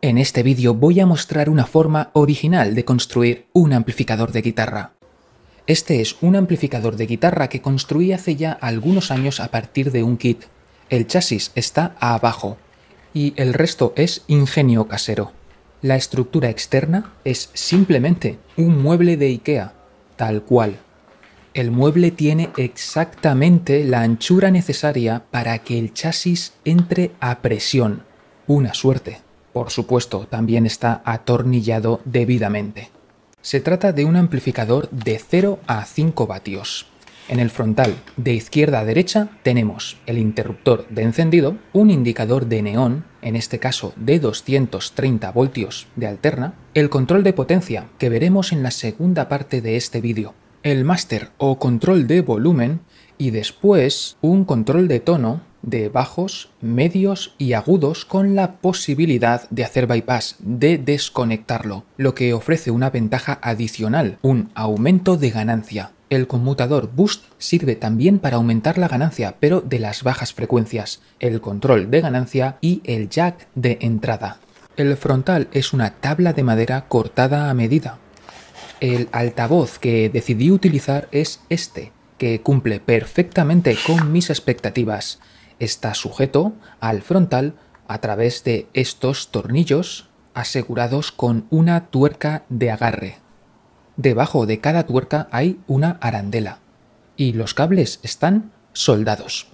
En este vídeo voy a mostrar una forma original de construir un amplificador de guitarra. Este es un amplificador de guitarra que construí hace ya algunos años a partir de un kit. El chasis está abajo y el resto es ingenio casero. La estructura externa es simplemente un mueble de IKEA, tal cual. El mueble tiene exactamente la anchura necesaria para que el chasis entre a presión. Una suerte. Por supuesto, también está atornillado debidamente. Se trata de un amplificador de 0 a 5 vatios. En el frontal, de izquierda a derecha, tenemos el interruptor de encendido, un indicador de neón, en este caso de 230 voltios de alterna, el control de potencia, que veremos en la segunda parte de este vídeo, el máster o control de volumen y después un control de tono de bajos, medios y agudos con la posibilidad de hacer bypass, de desconectarlo, lo que ofrece una ventaja adicional, un aumento de ganancia. El conmutador Boost sirve también para aumentar la ganancia, pero de las bajas frecuencias, el control de ganancia y el jack de entrada. El frontal es una tabla de madera cortada a medida. El altavoz que decidí utilizar es este, que cumple perfectamente con mis expectativas. Está sujeto al frontal a través de estos tornillos asegurados con una tuerca de agarre. Debajo de cada tuerca hay una arandela y los cables están soldados.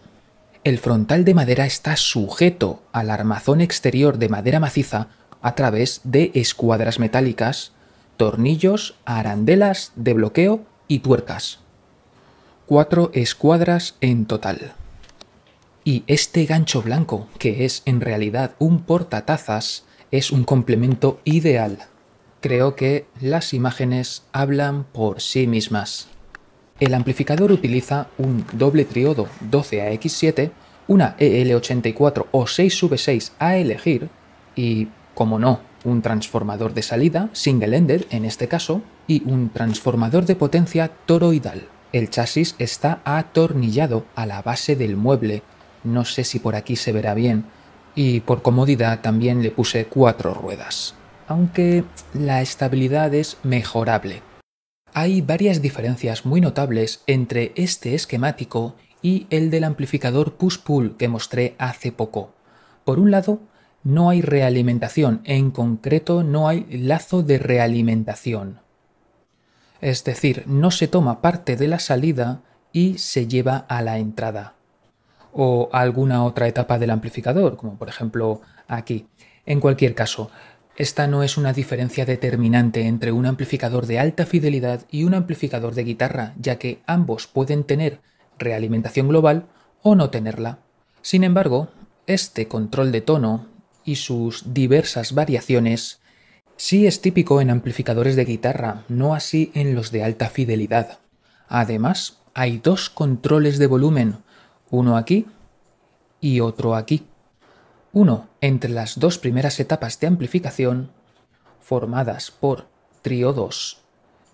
El frontal de madera está sujeto al armazón exterior de madera maciza a través de escuadras metálicas, tornillos, arandelas de bloqueo y tuercas. 4 escuadras en total. Y este gancho blanco, que es en realidad un portatazas, es un complemento ideal. Creo que las imágenes hablan por sí mismas. El amplificador utiliza un doble triodo 12AX7, una EL84 o 6V6 a elegir y, como no, un transformador de salida, single-ended en este caso, y un transformador de potencia toroidal. El chasis está atornillado a la base del mueble, no sé si por aquí se verá bien, y por comodidad también le puse 4 ruedas, aunque la estabilidad es mejorable. Hay varias diferencias muy notables entre este esquemático y el del amplificador push-pull que mostré hace poco. Por un lado, no hay realimentación, en concreto no hay lazo de realimentación. Es decir, no se toma parte de la salida y se lleva a la entrada. O a alguna otra etapa del amplificador, como por ejemplo aquí. En cualquier caso, esta no es una diferencia determinante entre un amplificador de alta fidelidad y un amplificador de guitarra, ya que ambos pueden tener realimentación global o no tenerla. Sin embargo, este control de tono y sus diversas variaciones sí es típico en amplificadores de guitarra, no así en los de alta fidelidad. Además, hay 2 controles de volumen, uno aquí y otro aquí. Uno entre las 2 primeras etapas de amplificación, formadas por triodos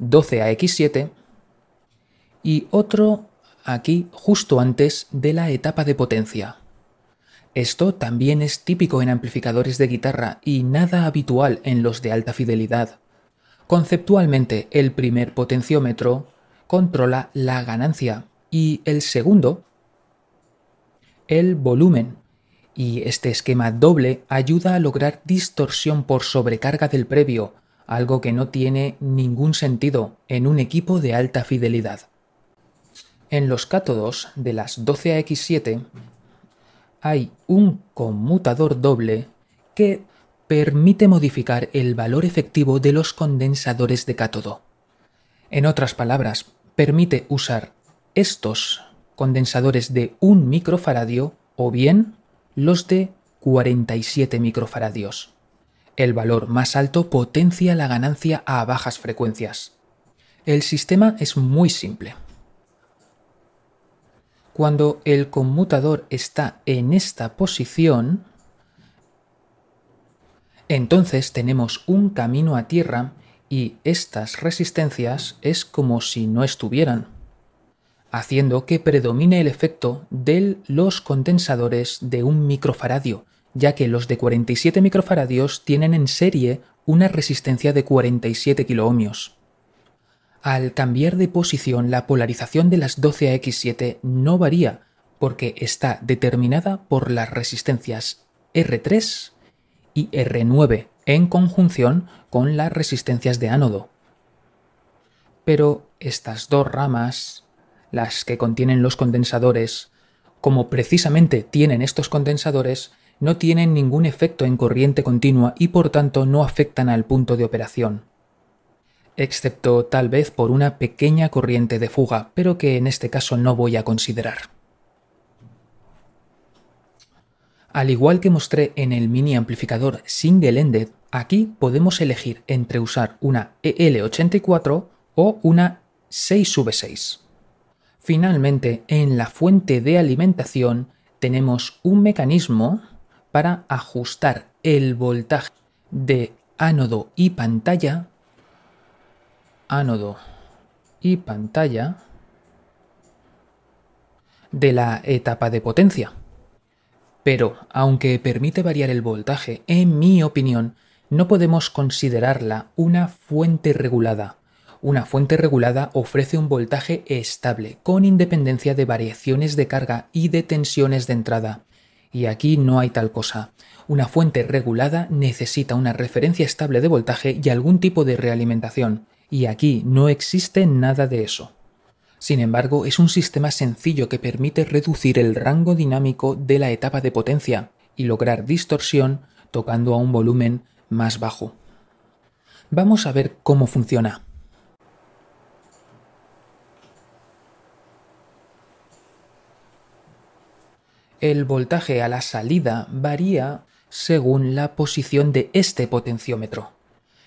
12AX7, y otro aquí justo antes de la etapa de potencia. Esto también es típico en amplificadores de guitarra y nada habitual en los de alta fidelidad. Conceptualmente, el primer potenciómetro controla la ganancia y el segundo, el volumen. Y este esquema doble ayuda a lograr distorsión por sobrecarga del previo, algo que no tiene ningún sentido en un equipo de alta fidelidad. En los cátodos de las 12AX7 hay un conmutador doble que permite modificar el valor efectivo de los condensadores de cátodo. En otras palabras, permite usar estos condensadores de 1 microfaradio o bien los de 47 microfaradios. El valor más alto potencia la ganancia a bajas frecuencias. El sistema es muy simple. Cuando el conmutador está en esta posición, entonces tenemos un camino a tierra y estas resistencias es como si no estuvieran, haciendo que predomine el efecto de los condensadores de 1 microfaradio, ya que los de 47 microfaradios tienen en serie una resistencia de 47 kiloohmios. Al cambiar de posición, la polarización de las 12AX7 no varía, porque está determinada por las resistencias R3 y R9 en conjunción con las resistencias de ánodo. Pero estas dos ramas, las que contienen los condensadores, como precisamente tienen estos condensadores, no tienen ningún efecto en corriente continua y por tanto no afectan al punto de operación, excepto tal vez por una pequeña corriente de fuga, pero que en este caso no voy a considerar. Al igual que mostré en el mini amplificador single-ended, aquí podemos elegir entre usar una EL84 o una 6V6. Finalmente, en la fuente de alimentación tenemos un mecanismo para ajustar el voltaje de ánodo y pantalla de la etapa de potencia. Pero, aunque permite variar el voltaje, en mi opinión, no podemos considerarla una fuente regulada. Una fuente regulada ofrece un voltaje estable, con independencia de variaciones de carga y de tensiones de entrada. Y aquí no hay tal cosa. Una fuente regulada necesita una referencia estable de voltaje y algún tipo de realimentación. Y aquí no existe nada de eso. Sin embargo, es un sistema sencillo que permite reducir el rango dinámico de la etapa de potencia y lograr distorsión tocando a un volumen más bajo. Vamos a ver cómo funciona. El voltaje a la salida varía según la posición de este potenciómetro,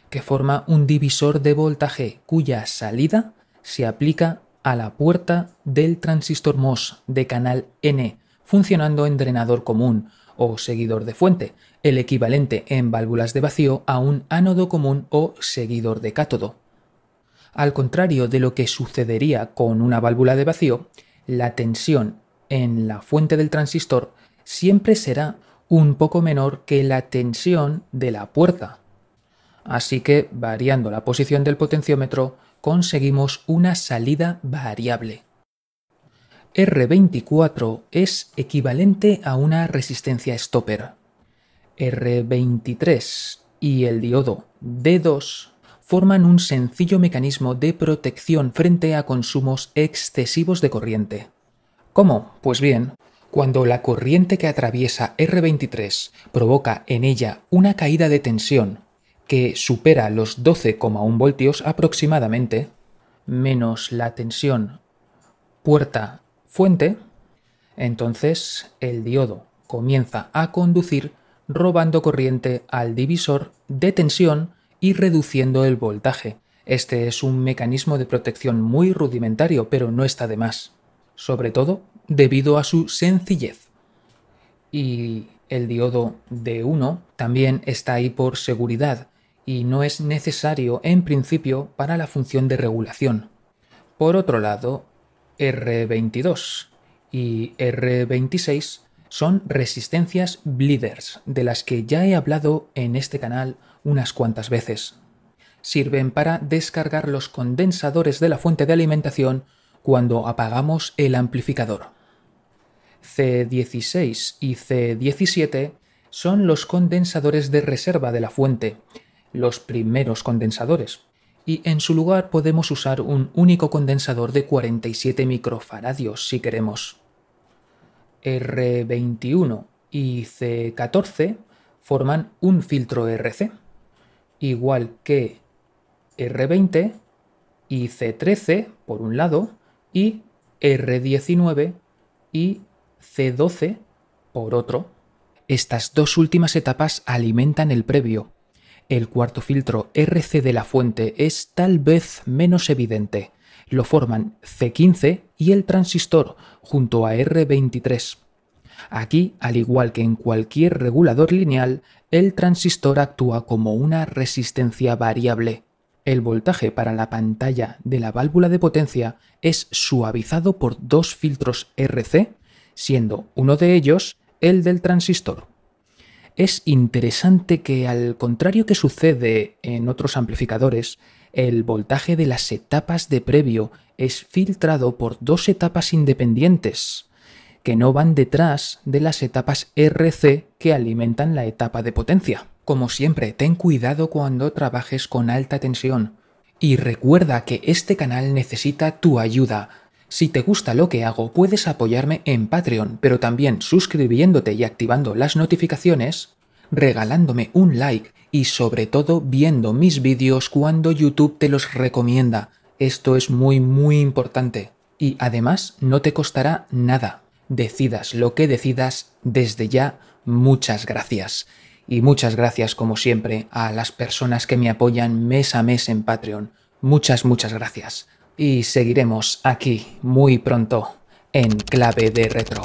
que forma un divisor de voltaje cuya salida se aplica a la puerta del transistor MOS de canal N, funcionando en drenador común o seguidor de fuente, el equivalente en válvulas de vacío a un ánodo común o seguidor de cátodo. Al contrario de lo que sucedería con una válvula de vacío, la tensión en la fuente del transistor siempre será un poco menor que la tensión de la puerta. Así que, variando la posición del potenciómetro, conseguimos una salida variable. R24 es equivalente a una resistencia stopper. R23 y el diodo D2 forman un sencillo mecanismo de protección frente a consumos excesivos de corriente. ¿Cómo? Pues bien, cuando la corriente que atraviesa R23 provoca en ella una caída de tensión que supera los 12,1 voltios aproximadamente, menos la tensión puerta-fuente, entonces el diodo comienza a conducir robando corriente al divisor de tensión y reduciendo el voltaje. Este es un mecanismo de protección muy rudimentario, pero no está de más, sobre todo debido a su sencillez. Y el diodo D1 también está ahí por seguridad y no es necesario en principio para la función de regulación. Por otro lado, R22 y R26 son resistencias bleeders, de las que ya he hablado en este canal unas cuantas veces. Sirven para descargar los condensadores de la fuente de alimentación cuando apagamos el amplificador. C16 y C17 son los condensadores de reserva de la fuente, los primeros condensadores, y en su lugar podemos usar un único condensador de 47 microfaradios si queremos. R21 y C14 forman un filtro RC, igual que R20 y C13 por un lado y R19 y C12 por otro. Estas dos últimas etapas alimentan el previo. El cuarto filtro RC de la fuente es tal vez menos evidente. Lo forman C15 y el transistor junto a R23. Aquí, al igual que en cualquier regulador lineal, el transistor actúa como una resistencia variable. El voltaje para la pantalla de la válvula de potencia es suavizado por dos filtros RC, siendo uno de ellos el del transistor. Es interesante que, al contrario que sucede en otros amplificadores, el voltaje de las etapas de previo es filtrado por dos etapas independientes, que no van detrás de las etapas RC que alimentan la etapa de potencia. Como siempre, ten cuidado cuando trabajes con alta tensión. Y recuerda que este canal necesita tu ayuda. Si te gusta lo que hago, puedes apoyarme en Patreon, pero también suscribiéndote y activando las notificaciones, regalándome un like y sobre todo viendo mis vídeos cuando YouTube te los recomienda. Esto es muy importante. Y además no te costará nada. Decidas lo que decidas, desde ya, muchas gracias. Y muchas gracias, como siempre, a las personas que me apoyan mes a mes en Patreon. Muchas gracias. Y seguiremos aquí muy pronto en Clave de Retro.